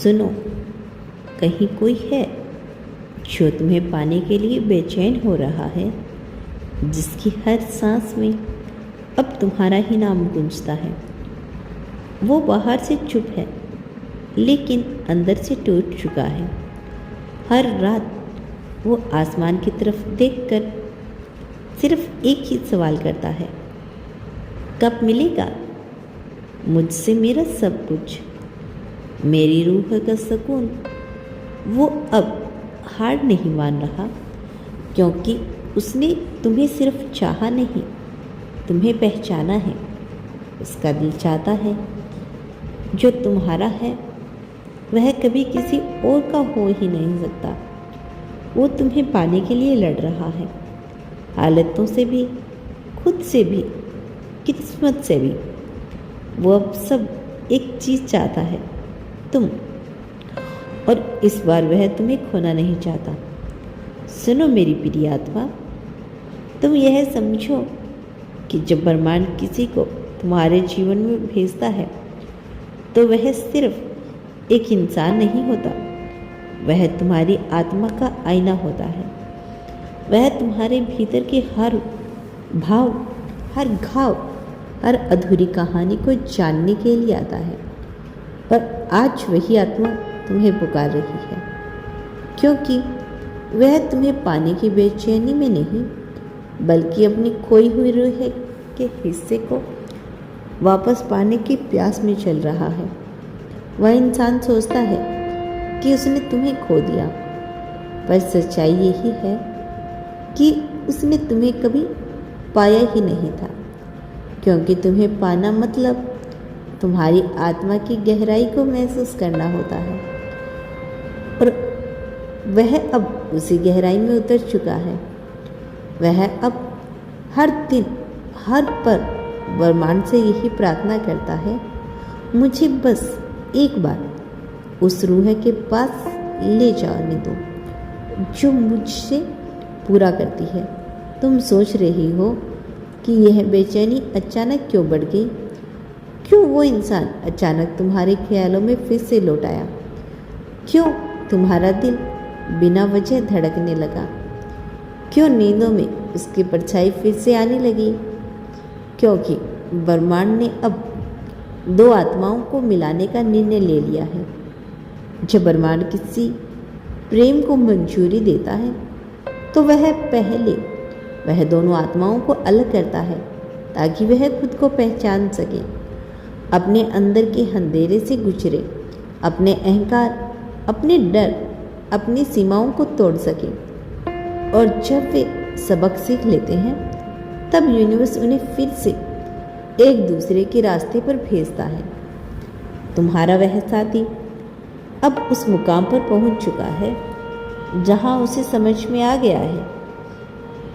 सुनो, कहीं कोई है जो तुम्हें पाने के लिए बेचैन हो रहा है, जिसकी हर सांस में अब तुम्हारा ही नाम गूंजता है। वो बाहर से चुप है लेकिन अंदर से टूट चुका है। हर रात वो आसमान की तरफ देखकर सिर्फ एक ही सवाल करता है, कब मिलेगा मुझसे मेरा सब कुछ, मेरी रूह का सुकून। वो अब हार नहीं मान रहा, क्योंकि उसने तुम्हें सिर्फ चाहा नहीं, तुम्हें पहचाना है। उसका दिल चाहता है जो तुम्हारा है वह कभी किसी और का हो ही नहीं सकता। वो तुम्हें पाने के लिए लड़ रहा है, हालतों से भी, खुद से भी, किस्मत से भी। वो अब सब एक चीज़ चाहता है, तुम। और इस बार वह तुम्हें खोना नहीं चाहता। सुनो मेरी प्रिय आत्मा, तुम यह समझो कि जब ब्रह्मांड किसी को तुम्हारे जीवन में भेजता है तो वह सिर्फ एक इंसान नहीं होता, वह तुम्हारी आत्मा का आईना होता है। वह तुम्हारे भीतर के हर भाव, हर घाव, हर अधूरी कहानी को जानने के लिए आता है। और आज वही आत्मा तुम्हें पुकार रही है, क्योंकि वह तुम्हें पाने की बेचैनी में नहीं, बल्कि अपनी खोई हुई रूह के हिस्से को वापस पाने की प्यास में चल रहा है। वह इंसान सोचता है कि उसने तुम्हें खो दिया, पर सच्चाई यही है कि उसने तुम्हें कभी पाया ही नहीं था, क्योंकि तुम्हें पाना मतलब तुम्हारी आत्मा की गहराई को महसूस करना होता है। और वह अब उसी गहराई में उतर चुका है। वह अब हर दिन, हर पल ब्रह्मांड से यही प्रार्थना करता है, मुझे बस एक बार उस रूह के पास ले जाने दो जो मुझसे पूरा करती है। तुम सोच रही हो कि यह बेचैनी अचानक क्यों बढ़ गई, क्यों वो इंसान अचानक तुम्हारे ख्यालों में फिर से लौट आया, क्यों तुम्हारा दिल बिना वजह धड़कने लगा, क्यों नींदों में उसकी परछाई फिर से आने लगी। क्योंकि ब्रह्मांड ने अब दो आत्माओं को मिलाने का निर्णय ले लिया है। जब ब्रह्मांड किसी प्रेम को मंजूरी देता है तो वह पहले वह दोनों आत्माओं को अलग करता है, ताकि वह खुद को पहचान सके, अपने अंदर के अंधेरे से गुजरे, अपने अहंकार, अपने डर, अपनी सीमाओं को तोड़ सके। और जब वे सबक सीख लेते हैं तब यूनिवर्स उन्हें फिर से एक दूसरे के रास्ते पर भेजता है। तुम्हारा वह साथी अब उस मुकाम पर पहुंच चुका है जहां उसे समझ में आ गया है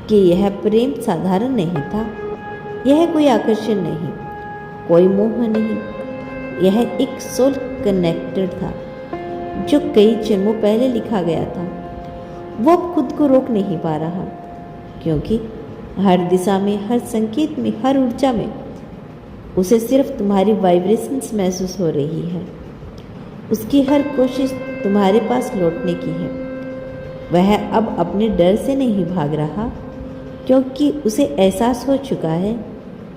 कि यह प्रेम साधारण नहीं था, यह कोई आकर्षण नहीं, कोई मोह नहीं, यह एक सोल कनेक्टेड था जो कई जन्मों पहले लिखा गया था। वो खुद को रोक नहीं पा रहा, क्योंकि हर दिशा में, हर संकेत में, हर ऊर्जा में उसे सिर्फ तुम्हारी वाइब्रेशंस महसूस हो रही है। उसकी हर कोशिश तुम्हारे पास लौटने की है। वह अब अपने डर से नहीं भाग रहा, क्योंकि उसे एहसास हो चुका है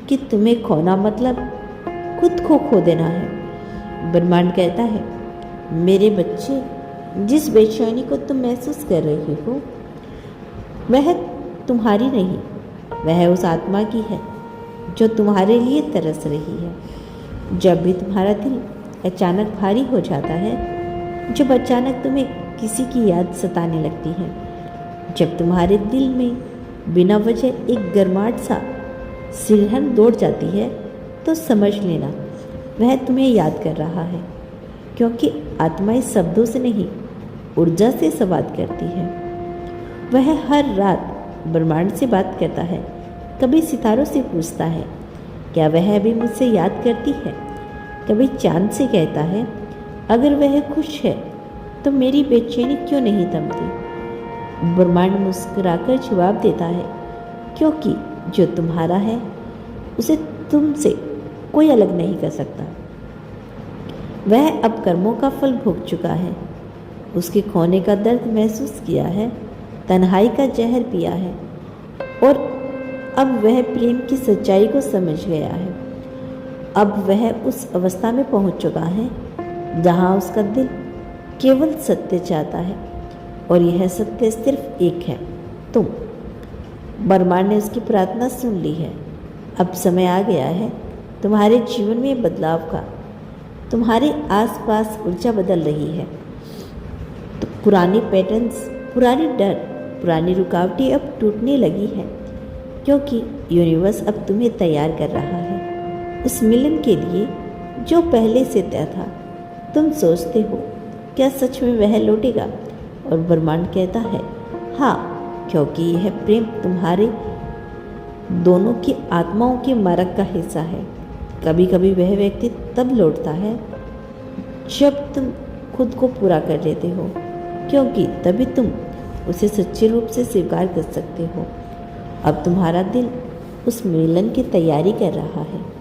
कि तुम्हें खोना मतलब खुद को खो देना है। ब्रह्मांड कहता है, मेरे बच्चे, जिस बेचैनी को तुम महसूस कर रही हो वह तुम्हारी नहीं, वह उस आत्मा की है जो तुम्हारे लिए तरस रही है। जब भी तुम्हारा दिल अचानक भारी हो जाता है, जब अचानक तुम्हें किसी की याद सताने लगती है, जब तुम्हारे दिल में बिना वजह एक गर्माहट सा सिरहन दौड़ जाती है, तो समझ लेना वह तुम्हें याद कर रहा है, क्योंकि आत्माएं शब्दों से नहीं, ऊर्जा से संवाद करती है। वह हर रात ब्रह्मांड से बात करता है, कभी सितारों से पूछता है, क्या वह भी मुझसे याद करती है। कभी चांद से कहता है, अगर वह खुश है तो मेरी बेचैनी क्यों नहीं थमती। ब्रह्मांड मुस्कुराकर जवाब देता है, क्योंकि जो तुम्हारा है उसे तुमसे कोई अलग नहीं कर सकता। वह अब कर्मों का फल भोग चुका है, उसके खोने का दर्द महसूस किया है, तन्हाई का जहर पिया है और अब वह प्रेम की सच्चाई को समझ गया है। अब वह उस अवस्था में पहुंच चुका है जहां उसका दिल केवल सत्य चाहता है और यह सत्य सिर्फ एक है, तुम। ब्रह्मांड ने उसकी प्रार्थना सुन ली है। अब समय आ गया है तुम्हारे जीवन में बदलाव का। तुम्हारे आसपास ऊर्जा बदल रही है। तो पुरानी पैटर्न्स, पुरानी डर, पुरानी रुकावटें अब टूटने लगी है, क्योंकि यूनिवर्स अब तुम्हें तैयार कर रहा है उस मिलन के लिए जो पहले से तय था। तुम सोचते हो क्या सच में वह लौटेगा? और ब्रह्मांड कहता है हाँ, क्योंकि यह प्रेम तुम्हारे दोनों की आत्माओं की मार्ग का हिस्सा है। कभी कभी वह व्यक्ति तब लौटता है जब तुम खुद को पूरा कर लेते हो, क्योंकि तभी तुम उसे सच्चे रूप से स्वीकार कर सकते हो। अब तुम्हारा दिल उस मिलन की तैयारी कर रहा है।